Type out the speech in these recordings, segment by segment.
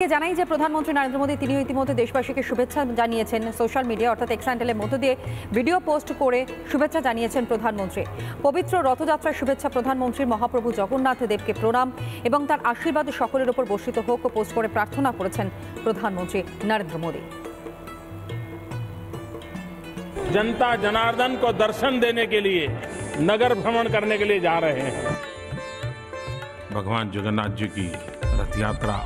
জানাই যে প্রধানমন্ত্রী নরেন্দ্র মোদী তিনি ইতিমধ্যে দেশবাসীকে শুভেচ্ছা জানিয়েছেন সোশ্যাল মিডিয়া অর্থাৎ এক্স হ্যান্ডেলের মধ্য দিয়ে ভিডিও পোস্ট করে শুভেচ্ছা জানিয়েছেন প্রধানমন্ত্রী। পবিত্র রথযাত্রার শুভেচ্ছা প্রধানমন্ত্রীর মহাপ্রভু জগন্নাথ দেবকে প্রণাম এবং তার আশীর্বাদ সকলের উপর বর্ষিত হোক ও পোস্ট করে প্রার্থনা করেছেন প্রধানমন্ত্রী নরেন্দ্র মোদী। जनता जनार्दन को दर्शन देने के लिए नगर भ्रमण करने के लिए जा रहे हैं। भगवान जगन्नाथ जी की रथ यात्रा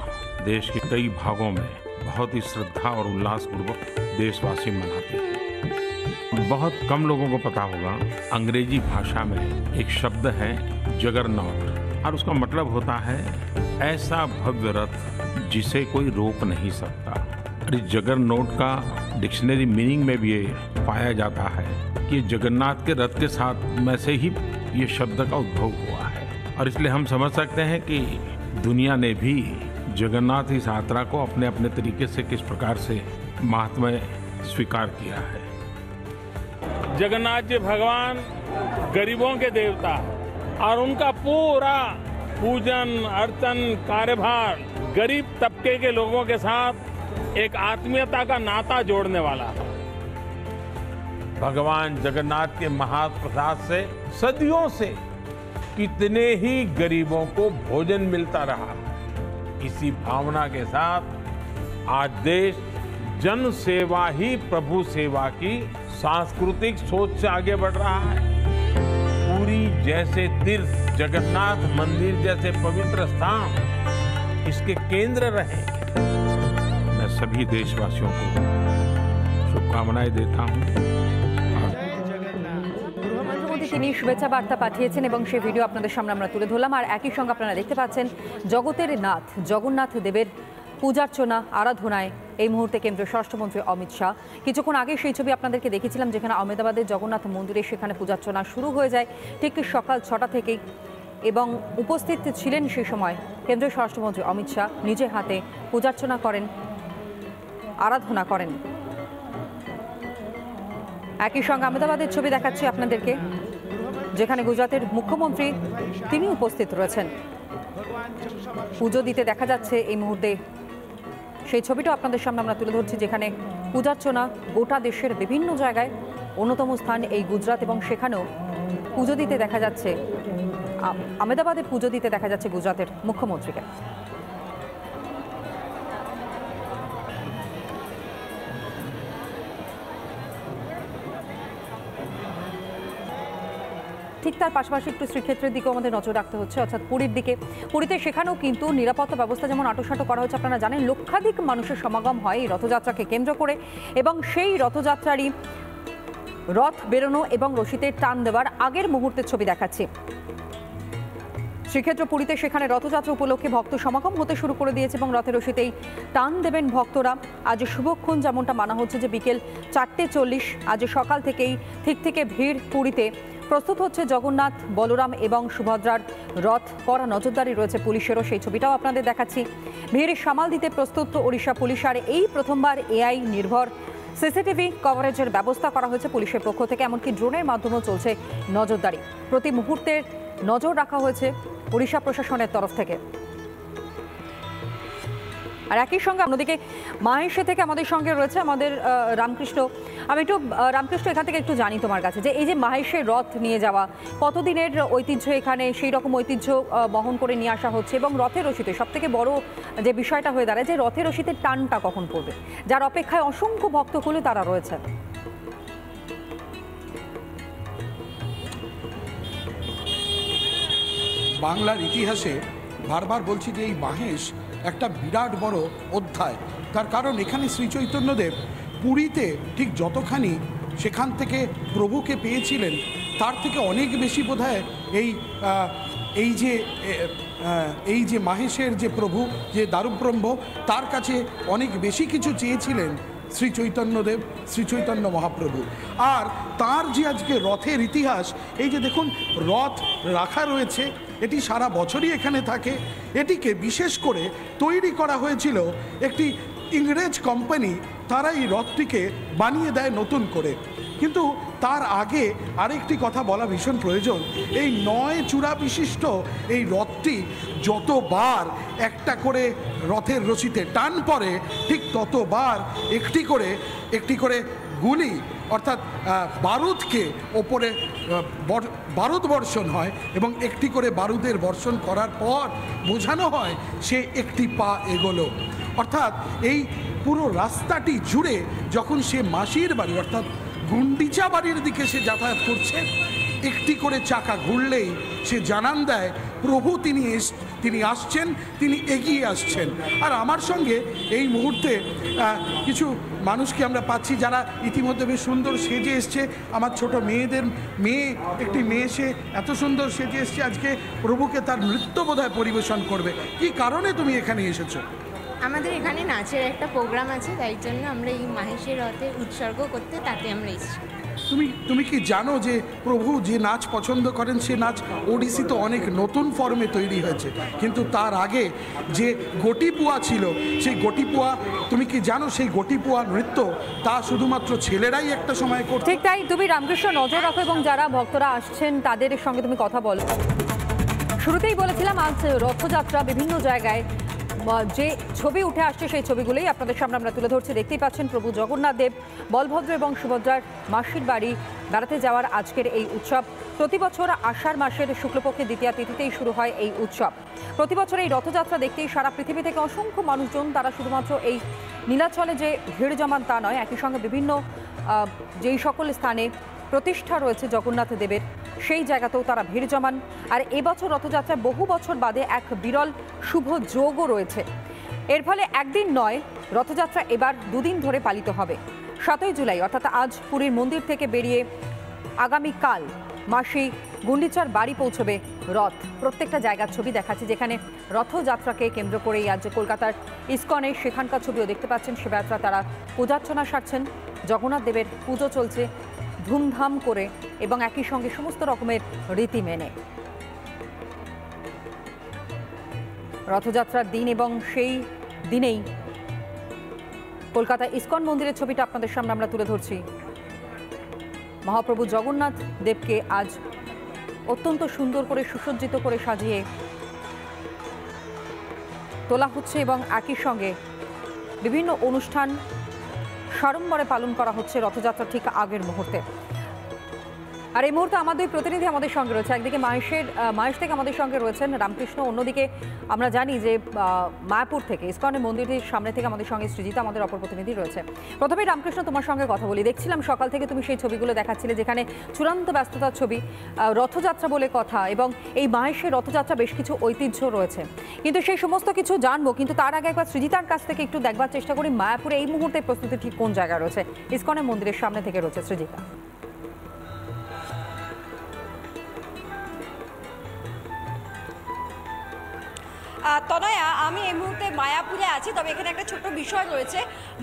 देश के कई भागों में बहुत ही श्रद्धा और उल्लास पूर्वक देशवासी मनाते हैं। बहुत कम लोगों को पता होगा, अंग्रेजी भाषा में एक शब्द है जगरनॉट और उसका मतलब होता है ऐसा भव्य रथ जिसे कोई रोक नहीं सकता। और इस जगरनॉट का डिक्शनरी मीनिंग में भी ये पाया जाता है कि जगन्नाथ के रथ के साथ में से ही ये शब्द का उद्भव हुआ है। और इसलिए हम समझ सकते हैं कि दुनिया ने भी जगन्नाथ इस यात्रा को अपने अपने तरीके से किस प्रकार से महात्म्य स्वीकार किया है। जगन्नाथ जी भगवान गरीबों के देवता और उनका पूरा पूजन अर्चन कार्यभार गरीब तबके के लोगों के साथ एक आत्मीयता का नाता जोड़ने वाला है। भगवान जगन्नाथ के महाप्रसाद से सदियों से कितने ही गरीबों को भोजन मिलता रहा। इसी भावना के साथ आज देश जन सेवा ही प्रभु सेवा की सांस्कृतिक सोच से आगे बढ़ रहा है। पुरी जैसे तीर्थ, जगन्नाथ मंदिर जैसे पवित्र स्थान इसके केंद्र रहे। मैं सभी देशवासियों को शुभकामनाएं देता हूं। তিনি শুভেচ্ছা বার্তা পাঠিয়েছেন এবং সেই ভিডিও আপনাদের সামনে আমরা তুলে ধরলাম। আর একই সঙ্গে আপনারা দেখতে পাচ্ছেন জগতের নাথ জগন্নাথ দেবের পূজার্চনা আরাধনায় এই মুহূর্তে কেন্দ্রীয় স্বরাষ্ট্রমন্ত্রী অমিত শাহ। কিছুক্ষণ আগে সেই ছবি আপনাদেরকে দেখেছিলাম যেখানে আহমেদাবাদের জগন্নাথ মন্দিরে সেখানে পূজার্চনা শুরু হয়ে যায় ঠিক সকাল 6টা থেকেই এবং উপস্থিত ছিলেন সেই সময় কেন্দ্রীয় স্বরাষ্ট্রমন্ত্রী অমিত শাহ নিজে হাতে পূজার্চনা করেন, আরাধনা করেন। একই সঙ্গে আহমেদাবাদের ছবি দেখাচ্ছি আপনাদেরকে যেখানে গুজরাটের মুখ্যমন্ত্রী তিনি উপস্থিত রয়েছেন, পুজো দিতে দেখা যাচ্ছে এই মুহূর্তে। সেই ছবিটা আপনাদের সামনে আমরা তুলে ধরছি যেখানে পূজার্চনা গোটা দেশের বিভিন্ন জায়গায়। অন্যতম স্থান এই গুজরাট এবং সেখানেও পুজো দিতে দেখা যাচ্ছে, আহমেদাবাদে পুজো দিতে দেখা যাচ্ছে গুজরাটের মুখ্যমন্ত্রীকে। ঠিক তার পাশাপাশি একটু শ্রীক্ষেত্রের দিকেও আমাদের নজর রাখতে হচ্ছে, অর্থাৎ পুরীর দিকে। পুরীতে সেখানেও কিন্তু নিরাপত্তা ব্যবস্থা যেমন আঁটোসাঁটো করা হচ্ছে, আপনারা জানেন লক্ষাধিক মানুষের সমাগম হয় এই রথযাত্রাকে কেন্দ্র করে এবং সেই রথযাত্রারই রথ বেরোনো এবং রশিতে টান দেওয়ার আগের মুহূর্তের ছবি দেখাচ্ছি। শ্রীক্ষেত্র পুরীতে সেখানে রথযাত্রা উপলক্ষে ভক্ত সমাগম হতে শুরু করে দিয়েছে এবং রথের রশিতেই টান দেবেন ভক্তরা। আজ শুভক্ষণ যেমনটা মানা হচ্ছে যে বিকেল 4:40 আজ সকাল থেকেই ঠিক থেকে ভিড় পুরীতে। প্রস্তুত হচ্ছে জগন্নাথ, বলরাম এবং সুভদ্রার রথ, কড়া নজরদারি রয়েছে পুলিশেরও, সেই ছবিটাও আপনাদের দেখাচ্ছি। ভিড় সামাল দিতে প্রস্তুত ওড়িশা পুলিশ। আর এই প্রথমবার এআই নির্ভর সিসিটিভি কভারেজের ব্যবস্থা করা হয়েছে পুলিশের পক্ষ থেকে, এমনকি ড্রোনের মাধ্যমেও চলছে নজরদারি। প্রতি মুহূর্তের নজর রাখা হয়েছে ওড়িশা প্রশাসনের তরফ থেকে। আর একই সঙ্গে অন্যদিকে মাহেশে থেকে আমাদের সঙ্গে রয়েছে আমাদের রামকৃষ্ণ। আমি একটু রামকৃষ্ণ এখান থেকে একটু জানি তোমার কাছে যে এই যে মাহেশের রথ নিয়ে যাওয়া কতদিনের ঐতিহ্য, এখানে সেই রকম ঐতিহ্য বহন করে নিয়ে আসা হচ্ছে এবং রথের রশিতে সব থেকে বড় যে বিষয়টা হয়ে দাঁড়ায় যে রথের রশিতে টানটা কখন পড়বে, যার অপেক্ষায় অসংখ্য ভক্তকুলে তারা রয়েছে। বাংলার ইতিহাসে বারবার বলছি যে এই মাহেশ একটা বিরাট বড় অধ্যায়। তার কারণ এখানে শ্রী চৈতন্যদেব পুরীতে ঠিক যতখানি সেখান থেকে প্রভুকে পেয়েছিলেন তার থেকে অনেক বেশি বোধহয় এই যে মাহেশের যে প্রভু, যে দারুব্রহ্ম, তার কাছে অনেক বেশি কিছু চেয়েছিলেন শ্রী চৈতন্যদেব, শ্রী চৈতন্য মহাপ্রভু। আর তার যে আজকে রথের ইতিহাস, এই যে দেখুন রথ রাখা রয়েছে, এটি সারা বছরই এখানে থাকে। এটিকে বিশেষ করে তৈরি করা হয়েছিল একটি ইংরেজ কোম্পানি, তারা এই রথটিকে বানিয়ে দেয় নতুন করে। কিন্তু তার আগে আরেকটি কথা বলা ভীষণ প্রয়োজন। এই 9 চূড়া বিশিষ্ট এই রথটি যতবার একটা করে রথের রশিতে টান পড়ে, ঠিক ততবার একটি করে গুলি অর্থাৎ বারুদকে ওপরে বারুদ বর্ষণ হয় এবং একটি করে বারুদের বর্ষণ করার পর বোঝানো হয় সে একটি পা এগোলো। অর্থাৎ এই পুরো রাস্তাটি জুড়ে যখন সে মাসির বাড়ি অর্থাৎ গুন্ডিচা বাড়ির দিকে সে যাতায়াত করছে, একটি করে চাকা ঘুরলেই সে জানান দেয় প্রভু তিনি আসছেন, তিনি এগিয়ে আসছেন। আর আমার সঙ্গে এই মুহূর্তে কিছু মানুষকে আমরা পাচ্ছি যারা ইতিমধ্যে বেশ সুন্দর সেজে এসছে। আমার ছোট একটি মেয়ে সে এত সুন্দর সেজে এসছে, আজকে প্রভুকে তার নৃত্য বোধহয় পরিবেশন করবে। কি কারণে তুমি এখানে এসেছো? আমাদের এখানে নাচের একটা প্রোগ্রাম আছে, তাই জন্য আমরা এই মাহেশের রথে উৎসর্গ করতে তাতে আমরা এসেছি। তুমি কি জানো যে প্রভু যে নাচ পছন্দ করেন সে নাচ ওডিসি তো অনেক নতুন ফর্মে তৈরি হয়েছে, কিন্তু তার আগে যে গটিপুয়া ছিল সেই গটিপুয়া, তুমি কি জানো সেই গটিপুয়া নৃত্য তা শুধুমাত্র ছেলেরাই একটা সময় করত? ঠিক তাই। তুমি রামকৃষ্ণ নজর রাখো এবং যারা ভক্তরা আসছেন তাদের সঙ্গে তুমি কথা বলো। শুরুতেই বলেছিলাম আজ রথযাত্রা বিভিন্ন জায়গায় যে ছবি উঠে আসছে সেই ছবিগুলোই আপনাদের সামনে আমরা তুলে ধরছি। দেখতেই পাচ্ছেন প্রভু জগন্নাথ দেব, বলভদ্র এবং সুভদ্রার মাসির বাড়ি বেড়াতে যাওয়ার আজকের এই উৎসব। প্রতি বছর আষাঢ় মাসের শুক্লপক্ষের দ্বিতীয়া তিথিতেই শুরু হয় এই উৎসব। প্রতি বছর এই রথযাত্রা দেখতেই সারা পৃথিবী থেকে অসংখ্য মানুষজন তারা শুধুমাত্র এই নীলাচলে যে ভিড় জমান তা নয়, একই সঙ্গে বিভিন্ন যেই সকল স্থানে প্রতিষ্ঠা রয়েছে জগন্নাথ দেবের সেই জায়গাতেও তারা ভিড় জমান। আর এবছর রথযাত্রায় বহু বছর বাদে এক বিরল শুভ যোগও রয়েছে। এর ফলে একদিন নয়, রথযাত্রা এবার 2 দিন ধরে পালিত হবে। 7ই জুলাই অর্থাৎ আজ পুরীর মন্দির থেকে বেরিয়ে আগামীকাল মাসি গুন্ডিচার বাড়ি পৌঁছবে রথ। প্রত্যেকটা জায়গার ছবি দেখাচ্ছে যেখানে রথযাত্রাকে কেন্দ্র করেই আজ কলকাতার ইসকনে সেখানকার ছবিও দেখতে পাচ্ছেন। সেবায়াত্রা তারা পূজার্চনা সারছেন, জগন্নাথ দেবের পুজো চলছে ধুমধাম করে এবং একই সঙ্গে সমস্ত রকমের রীতি মেনে। রথযাত্রার দিন এবং সেই দিনেই কলকাতা ইসকন মন্দিরের ছবিটা আপনাদের সামনে আমরা তুলে ধরছি। মহাপ্রভু জগন্নাথ দেবকে আজ অত্যন্ত সুন্দর করে সুসজ্জিত করে সাজিয়ে তোলা হচ্ছে এবং একই সঙ্গে বিভিন্ন অনুষ্ঠান সাড়ম্বরে পালন করা হচ্ছে রথযাত্রা ঠিক আগের মুহূর্তে। আর এই মুহূর্তে আমাদের প্রতিনিধি আমাদের সঙ্গে রয়েছে। একদিকে মাহেশ থেকে আমাদের সঙ্গে রয়েছেন রামকৃষ্ণ, অন্যদিকে আমরা জানি যে মায়াপুর থেকে ইসকনের মন্দিরের সামনে থেকে আমাদের সঙ্গে সৃজিতা আমাদের অপর প্রতিনিধি রয়েছে। প্রথমেই রামকৃষ্ণ, তোমার সঙ্গে কথা বলি। দেখছিলাম সকাল থেকে তুমি সেই ছবিগুলো দেখাচ্ছিলে যেখানে চূড়ান্ত ব্যস্ততার ছবি, রথযাত্রা বলে কথা, এবং এই মাহেশের রথযাত্রা বেশ কিছু ঐতিহ্য রয়েছে, কিন্তু সেই সমস্ত কিছু জানবো। কিন্তু তার আগে একবার সৃজিতার কাছ থেকে একটু দেখবার চেষ্টা করি মায়াপুরে এই মুহূর্তে প্রস্তুতি ঠিক কোন জায়গায় রয়েছে। ইসকনের মন্দিরের সামনে থেকে রয়েছে সৃজিতা। তনয়া, আমি এই মুহূর্তে মায়াপুরে আছি, তবে এখানে একটা ছোট বিষয় রয়েছে।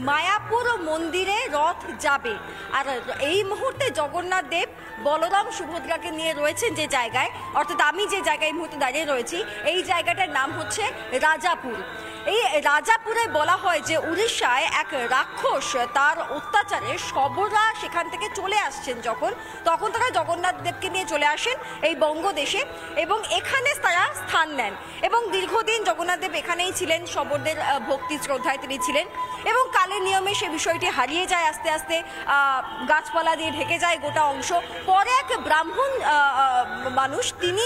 মায়াপুর মন্দিরে রথ যাবে, আর এই মুহূর্তে জগন্নাথ দেব বলরাম সুভদ্রাকে নিয়ে রয়েছেন যে জায়গায়, অর্থাৎ আমি যে জায়গায় এই মুহূর্তে দাঁড়িয়ে রয়েছি এই জায়গাটার নাম হচ্ছে রাজাপুর। এই রাজাপুরে বলা হয় যে উড়িষ্যায় এক রাক্ষস তার অত্যাচারে শবররা সেখান থেকে চলে আসছেন তখন তারা জগন্নাথ দেবকে নিয়ে চলে আসেন এই বঙ্গদেশে এবং এখানে তারা স্থান নেন এবং দীর্ঘদিন জগন্নাথ দেব এখানেই ছিলেন, শবরদের ভক্তি শ্রদ্ধায় তিনি ছিলেন এবং কালের নিয়মে সে বিষয়টি হারিয়ে যায়, আস্তে আস্তে গাছপালা দিয়ে ঢেকে যায় গোটা অংশ। পরে এক ব্রাহ্মণ মানুষ তিনি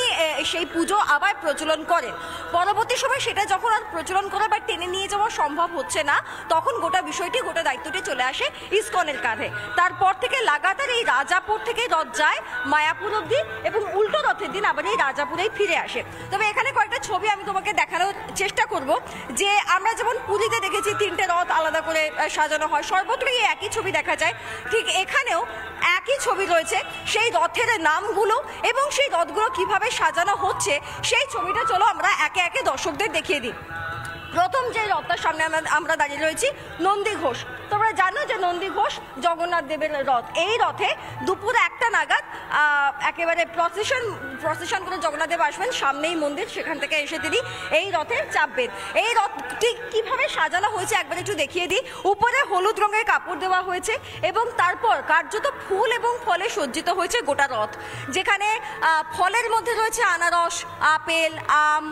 সেই পুজো আবার প্রচলন করেন। পরবর্তী সময় সেটা যখন আর প্রচলন করে বা টেনে নিয়ে যাওয়া সম্ভব হচ্ছে না, তখন গোটা দায়িত্বটি চলে আসে ইসকনের কাঁধে। তারপর থেকে লাগাতার এই রাজাপুর থেকে রথ যায় মায়াপুর অবধি এবং উল্টো রথের দিন আবার এই রাজাপুরেই ফিরে আসে। তবে এখানে কয়েকটা ছবি আমি তোমাকে দেখানোর চেষ্টা করব যে আমরা যেমন পুরীতে দেখেছি 3টে রথ আলাদা করে সাজানো হয়, সর্বত্রই একই ছবি দেখা যায়, ঠিক এখানেও একই ছবি রয়েছে। সেই রথের নামগুলো এবং সেই রথগুলো কিভাবে সাজানো হচ্ছে সেই ছবিটা চলো আমরা একে একে দর্শকদের দেখিয়ে দিই। প্রথম যে রথটার সামনে আমরা দাঁড়িয়ে রয়েছি নন্দী ঘোষ। তোমরা জানো যে নন্দী ঘোষ জগন্নাথ দেবের রথ। এই রথে দুপুর 1টা নাগাদ একেবারে প্রসেশন করে জগন্নাথ দেব আসবেন, সামনেই মন্দির, সেখান থেকে এসে তিনি এই রথে চাপবেন। এই রথটি কিভাবে সাজানো হয়েছে একবার একটু দেখিয়ে দিই। উপরে হলুদ রঙের কাপড় দেওয়া হয়েছে এবং তারপর কার্যত ফুল এবং ফলে সজ্জিত হয়েছে গোটা রথ, যেখানে ফলের মধ্যে রয়েছে আনারস, আপেল, আম,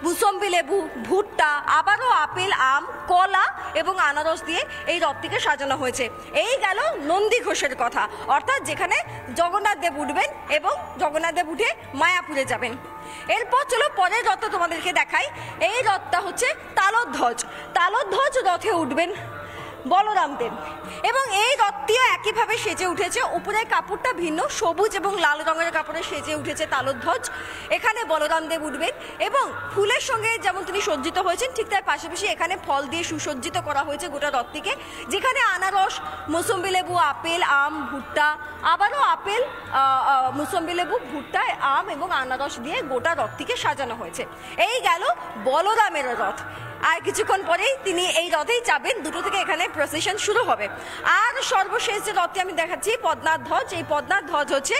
মুসম্বি লেবু, ভুট্টা, আবারও আপেল, আম, কলা এবং আনারস দিয়ে এই রথটিকে সাজানো হয়েছে। এই গেল নন্দী ঘোষের কথা, অর্থাৎ যেখানে জগন্নাথ দেব উঠবেন এবং জগন্নাথ দেব উঠে মায়াপুরে যাবেন। এরপর চলো পরের রথটা তোমাদেরকে দেখাই। এই রথটা হচ্ছে তালধ্বজ। তালধ্বজ রথে উঠবেন বলরাম দেব এবং এই রথটিও একইভাবে সেজে উঠেছে। উপরের কাপড়টা ভিন্ন, সবুজ এবং লাল রঙের কাপড়ে সেজে উঠেছে তালধ্বজ। এখানে বলরাম দেব উঠবেন এবং ফুলের সঙ্গে যেমন তিনি সজ্জিত হয়েছেন ঠিক তার পাশাপাশি এখানে ফল দিয়ে সুসজ্জিত করা হয়েছে গোটা রথটিকে, যেখানে আনারস, মুসম্বি লেবু, আপেল, আম, ভুট্টা, আবারও আপেল, মুসম্বি লেবু, ভুট্টা, আম এবং আনারস দিয়ে গোটা রথটিকে সাজানো হয়েছে। এই গেল বলরামের রথ। আর কিছুক্ষণ পরেই তিনি এই রথেই যাবেন, 2টো থেকে এখানে প্রসেশন শুরু হবে। আর সর্বশেষ যে রথটি আমি দেখাচ্ছি পদ্মনাথ ধ্বজ। এই পদ্মনাথ ধ্বজ হচ্ছে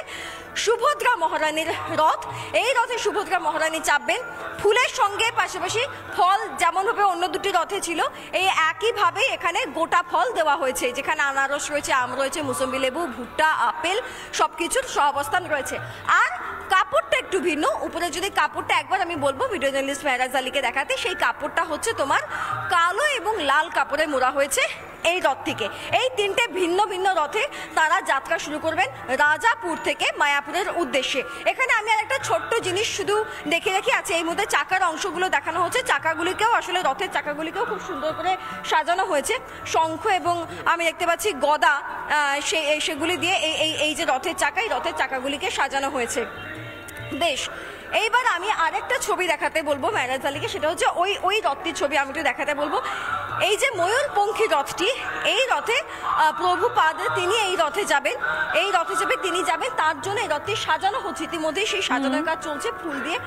সুভদ্রা মহারানীর রথ। এই রথে সুভদ্রা মহারানী চাপবেন ফুলের সঙ্গে, পাশাপাশি ফল যেমনভাবে অন্য 2টি রথে ছিল এই একইভাবে এখানে গোটা ফল দেওয়া হয়েছে, যেখানে আনারস রয়েছে, আম রয়েছে, মুসম্বি লেবু, ভুট্টা, আপেল সবকিছুর সহাবস্থান রয়েছে। আর কাপড়টা একটু ভিন্ন। উপরে যদি কাপড়টা একবার আমি বলবো ভিডিও জার্নালিস্ট মেহরাজ আলীকে দেখাতে, সেই কাপড়টা হচ্ছে তোমার কালো এবং লাল কাপড়ে মোড়া হয়েছে এই রথটিকে। এই 3টে ভিন্ন ভিন্ন রথে তারা যাত্রা শুরু করবেন রাজাপুর থেকে মায়াপুরের উদ্দেশ্যে। এখানে আমি আর একটা ছোট্ট জিনিস শুধু দেখে রেখে আছে, এই মধ্যে চাকার অংশগুলো দেখানো হচ্ছে। চাকাগুলিকেও আসলে রথের চাকাগুলিকেও খুব সুন্দর করে সাজানো হয়েছে। শঙ্খ এবং আমি দেখতে পাচ্ছি গদা, সেগুলি দিয়ে এই যে রথের চাকা, এই রথের চাকাগুলিকে সাজানো হয়েছে। বেশ, এইবার আমি আরেকটা ছবি দেখাতে বলবো মেহরাজ আলীকে, সেটা হচ্ছে ওই রথটির ছবি আমি একটু দেখাতে বলবো। এই যে ময়ূরপঙ্খী রথটি, এই রথে প্রভুপাদ তিনি এই রথে যাবেন, তিনি যাবেন, তার জন্য এই রথটি সাজানো হচ্ছে। ইতিমধ্যেই সেই সাজানোর কাজ চলছে ফুল দিয়ে।